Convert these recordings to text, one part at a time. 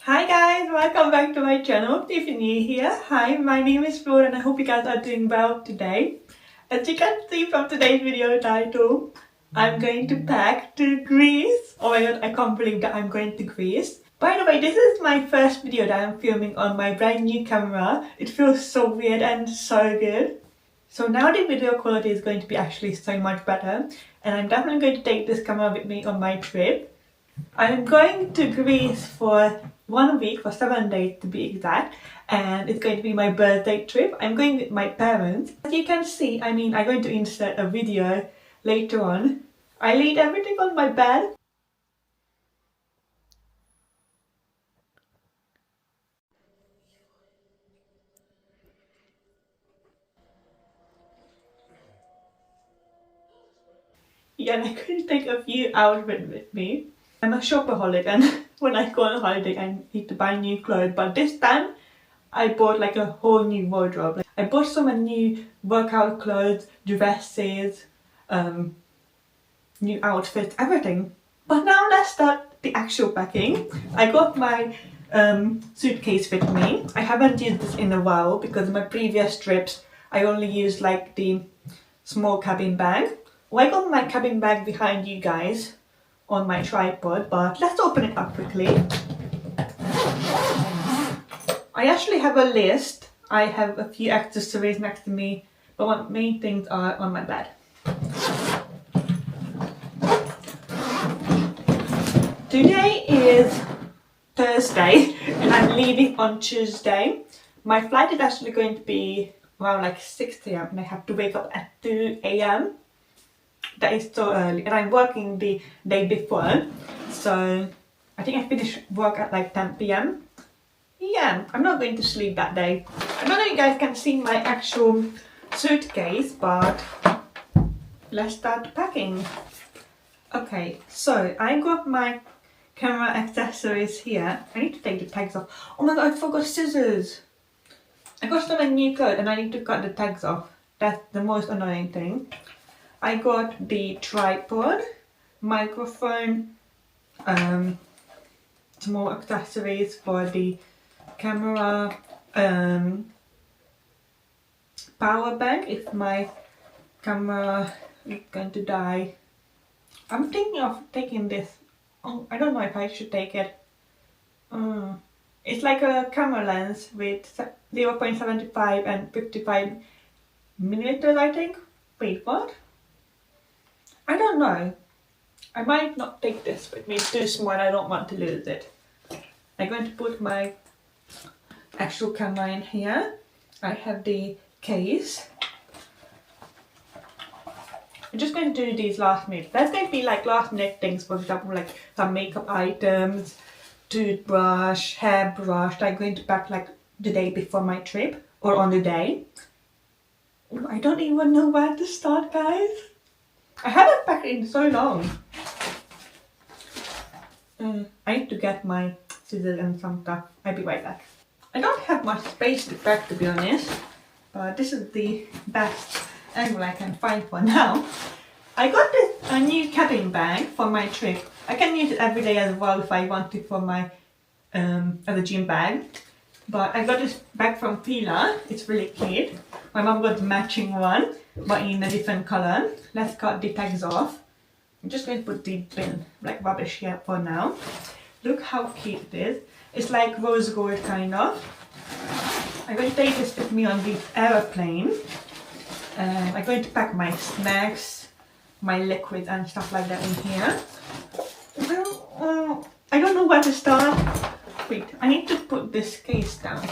Hi guys, welcome back to my channel. If you're new here, hi, my name is Flor and I hope you guys are doing well today. As you can see from today's video title, I'm going to pack to Greece. Oh my god, I can't believe that I'm going to Greece. By the way, this is my first video that I'm filming on my brand new camera. It feels so weird and so good. So now the video quality is going to be actually so much better, and I'm definitely going to take this camera with me on my trip. I'm going to Greece for 1 week, for 7 days to be exact, and it's going to be my birthday trip. I'm going with my parents. As you can see, I'm going to insert a video later on. I laid everything on my bed. Yeah, and I could take a few outfits with me. I'm a shopaholic, and when I go on holiday I need to buy new clothes, but this time I bought like a whole new wardrobe. I bought so many new workout clothes, dresses, new outfits, everything. But now let's start the actual packing. I got my suitcase with me. I haven't used this in a while because in my previous trips I only used like the small cabin bag. Well, I got my cabin bag behind you guys on my tripod, but let's open it up quickly. I actually have a list. I have a few accessories next to me, but my main things are on my bed. Today is Thursday and I'm leaving on Tuesday. My flight is actually going to be around like 6 AM and I have to wake up at 2 AM. That is so early, and I'm working the day before, so I think I finish work at like 10 PM. Yeah, I'm not going to sleep that day. I don't know if you guys can see my actual suitcase, but let's start packing. Okay, so I got my camera accessories here. I need to take the tags off. Oh my god, I forgot scissors. I got some new clothes and I need to cut the tags off. That's the most annoying thing. I got the tripod, microphone, small accessories for the camera, power bank if my camera is going to die. I'm thinking of taking this. Oh, I don't know if I should take it. It's like a camera lens with 0.75 and 55 millimeters, I think. Wait, what? I don't know. I might not take this with me. It's too small and I don't want to lose it. I'm going to put my actual camera in here. I have the case. I'm just going to do these last minute. There's going to be like last minute things, for example, like some makeup items, toothbrush, hairbrush that I'm going to pack like the day before my trip or on the day. I don't even know where to start, guys. I haven't packed in so long. I need to get my scissors and some stuff. I'll be right back. I don't have much space to pack, to be honest, but this is the best angle I can find for now. I got a new cabin bag for my trip. I can use it every day as well if I want to for my as a gym bag. But I got this bag from Fila. It's really cute. My mom got the matching one, but in a different color. Let's cut the tags off. I'm just going to put the bin, like rubbish here for now. Look how cute it is. It's like rose gold kind of. I'm going to take this with me on the aeroplane. I'm going to pack my snacks, my liquids and stuff like that in here. I don't know where to start. Wait, I need to put this case down.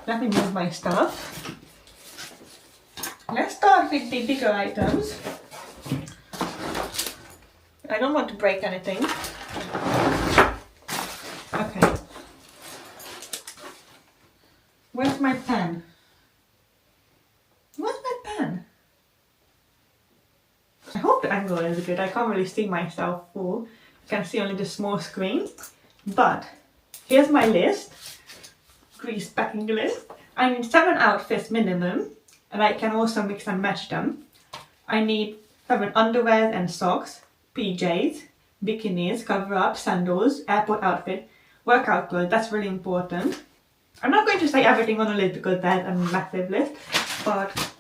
Let me move my stuff. Let's start with the bigger items. I don't want to break anything. Okay. Where's my pen? Where's my pen? I hope the angle is good. I can't really see myself full. You can see only the small screen. But here's my list. Greece packing list. I need 7 outfits minimum. And I can also mix and match them. I need 7 underwear and socks, PJs, bikinis, cover-up, sandals, airport outfit, workout clothes, that's really important. I'm not going to say everything on the list because there's a massive list, but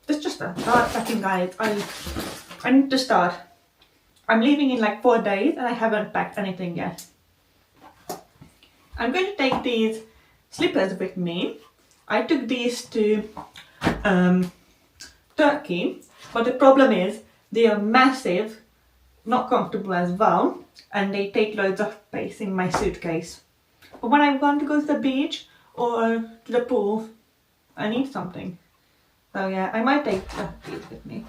it's just a start packing, guys. I need to start. I'm leaving in like 4 days and I haven't packed anything yet. I'm going to take these slippers with me. I took these to Turkey, but the problem is they are massive, not comfortable as well, and they take loads of space in my suitcase. But when I want to go to the beach or to the pool, I need something. So yeah, I might take these with me.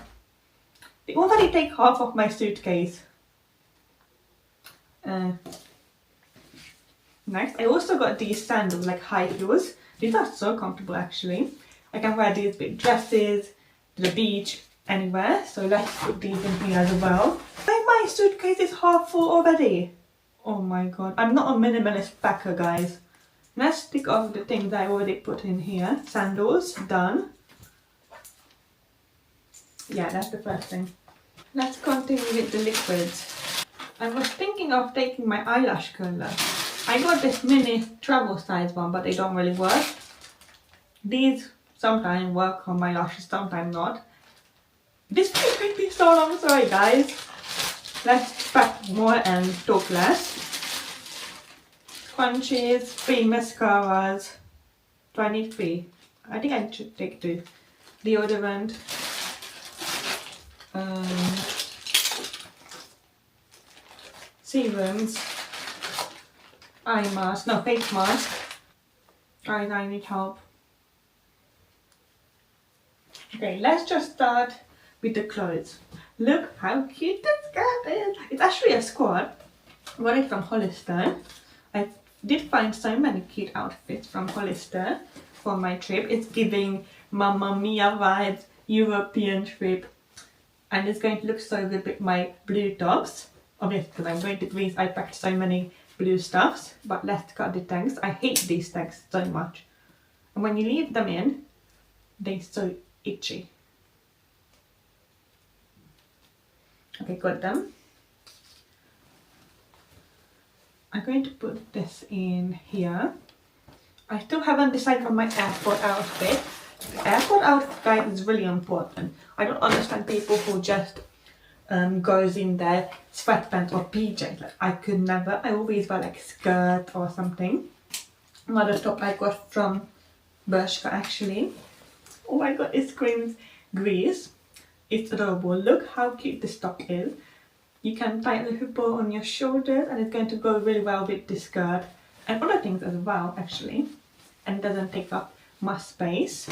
They already take half of my suitcase. Nice. I also got these sandals, like high heels. These are so comfortable actually. I can wear these with dresses, to the beach, anywhere. So let's put these in here as well. My suitcase is half full already. Oh my god. I'm not a minimalist packer, guys. Let's tick off the things I already put in here. Sandals, done. Yeah, that's the first thing. Let's continue with the liquids. I was thinking of taking my eyelash curler. I got this mini travel size one, but they don't really work. These sometimes work on my lashes, sometimes not. This is going to be so long, sorry guys. Let's pack more and talk less. Scrunchies, 3 mascaras. Do I need 3? I think I should take 2. Deodorant. Serums. Eye mask, no, face mask. Guys, I need help. Okay, let's just start with the clothes. Look how cute this skirt is. It's actually a squad. I got it from Hollister. I did find so many cute outfits from Hollister for my trip. It's giving Mamma Mia vibes, European trip. And it's going to look so good with my blue tops. Obviously, because I'm going to Greece, I packed so many blue stuffs. But let's cut the tags. I hate these tags so much. And when you leave them in, they're so itchy. Okay, got them. I'm going to put this in here. I still haven't decided on my airport outfit. The airport outfit, guys, is really important. I don't understand people who just goes in their sweatpants or PJs. Like, I could never. I always wear like a skirt or something. Another top I got from Bershka actually. Oh my god, it screams Greece. It's adorable. Look how cute this top is. You can tie a little bow on your shoulders and it's going to go really well with this skirt and other things as well actually. And it doesn't take up much space.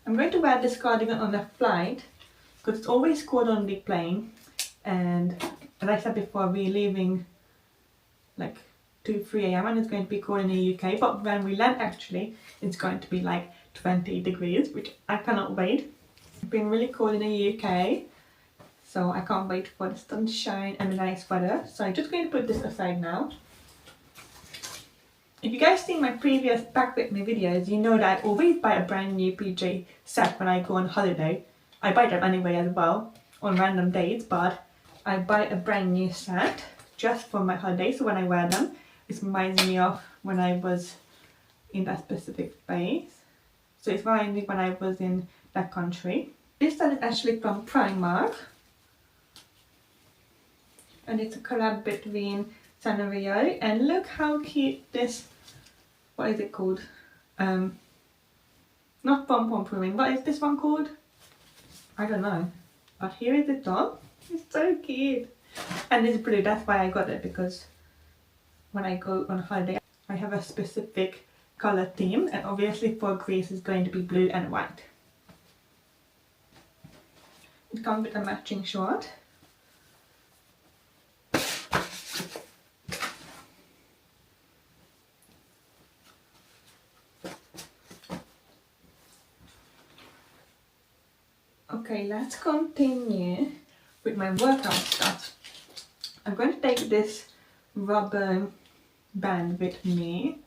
I'm going to wear this cardigan on the flight because it's always cold on the plane, and as I said before, we're leaving like 2-3 a.m. and it's going to be cold in the UK, but when we land actually it's going to be like 20 degrees, which I cannot wait. It's been really cold in the UK, so I can't wait for the sunshine and the nice weather. So I'm just going to put this aside now. If you guys seen my previous pack with me videos, you know that I always buy a brand new PJ set when I go on holiday. I buy them anyway as well on random days, but I buy a brand new set just for my holiday, so when I wear them it reminds me of when I was in that specific place. So it's reminding me when I was in that country. This set is actually from Primark and it's a collab between Sanrio, and look how cute this, what is it called? Not pom pom pruning, what is this one called? I don't know. But here is the top. It's so cute. And it's blue, that's why I got it, because when I go on holiday I have a specific color theme, and obviously for Greece it's going to be blue and white. It comes with a matching short. Okay, let's continue with my workout stuff. I'm going to take this rubber band with me.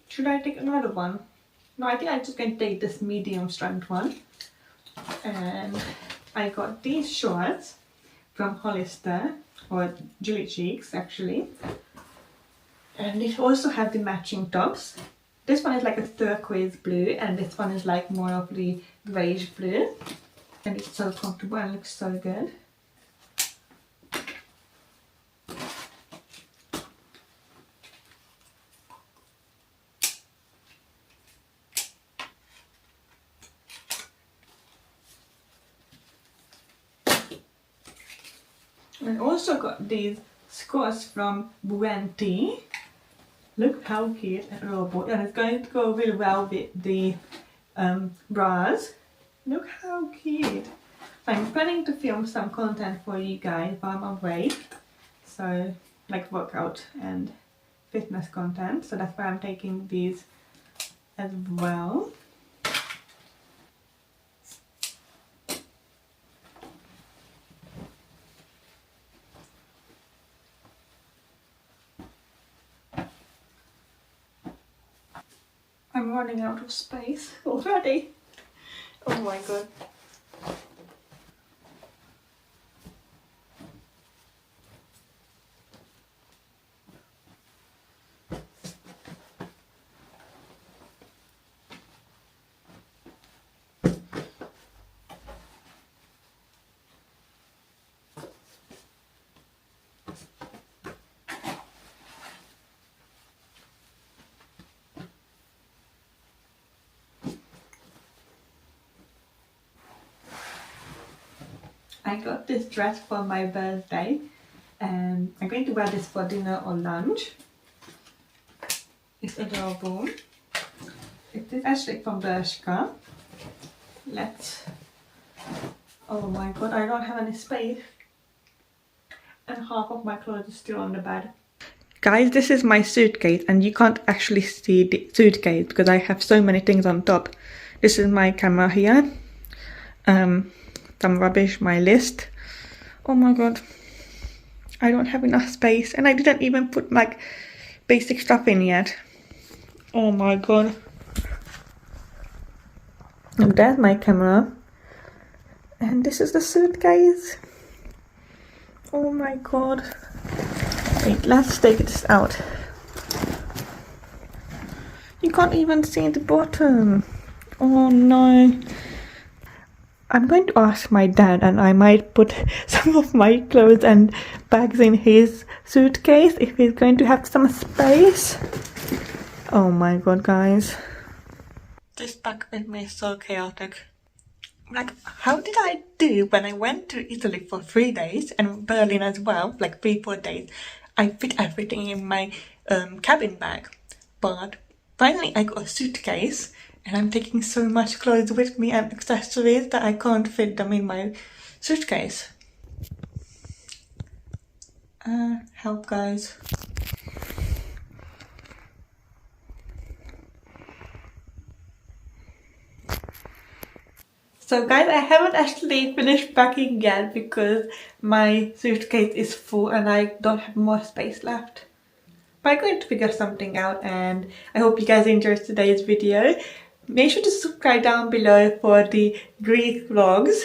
Should I take another one? No, I think I'm just going to take this medium strength one. And I got these shorts from Hollister, or Julie Cheeks actually. And it also has the matching tops. This one is like a turquoise blue and this one is like more of the greyish blue. And it's so comfortable and looks so good. I also got these skirts from Buenti. Look how cute and robot, and it's going to go really well with the bras. Look how cute. I'm planning to film some content for you guys while I'm away. So like workout and fitness content. So that's why I'm taking these as well. I'm running out of space already. Oh my god. I got this dress for my birthday and I'm going to wear this for dinner or lunch. It's adorable. It is actually from Bershka. Oh my god, I don't have any space. And half of my clothes is still on the bed. Guys, this is my suitcase and you can't actually see the suitcase because I have so many things on top. This is my camera here. Some rubbish, my list. Oh my god, I don't have enough space and I didn't even put like basic stuff in yet. Oh my god. And there's my camera. And this is the suitcase. Oh my god. Wait, let's take this out. You can't even see the bottom. Oh no. I'm going to ask my dad and I might put some of my clothes and bags in his suitcase if he's going to have some space. Oh my god, guys. This bag with me is so chaotic. Like, how did I do when I went to Italy for 3 days and Berlin as well, like 3-4 days? I fit everything in my cabin bag. But finally I got a suitcase. And I'm taking so much clothes with me and accessories that I can't fit them in my suitcase. Help, guys. So guys, I haven't actually finished packing yet because my suitcase is full and I don't have more space left. But I'm going to figure something out and I hope you guys enjoyed today's video. Make sure to subscribe down below for the Greek vlogs.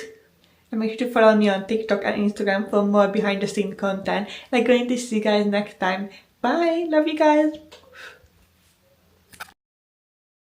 And make sure to follow me on TikTok and Instagram for more behind the scenes content. And I'm going to see you guys next time. Bye! Love you guys!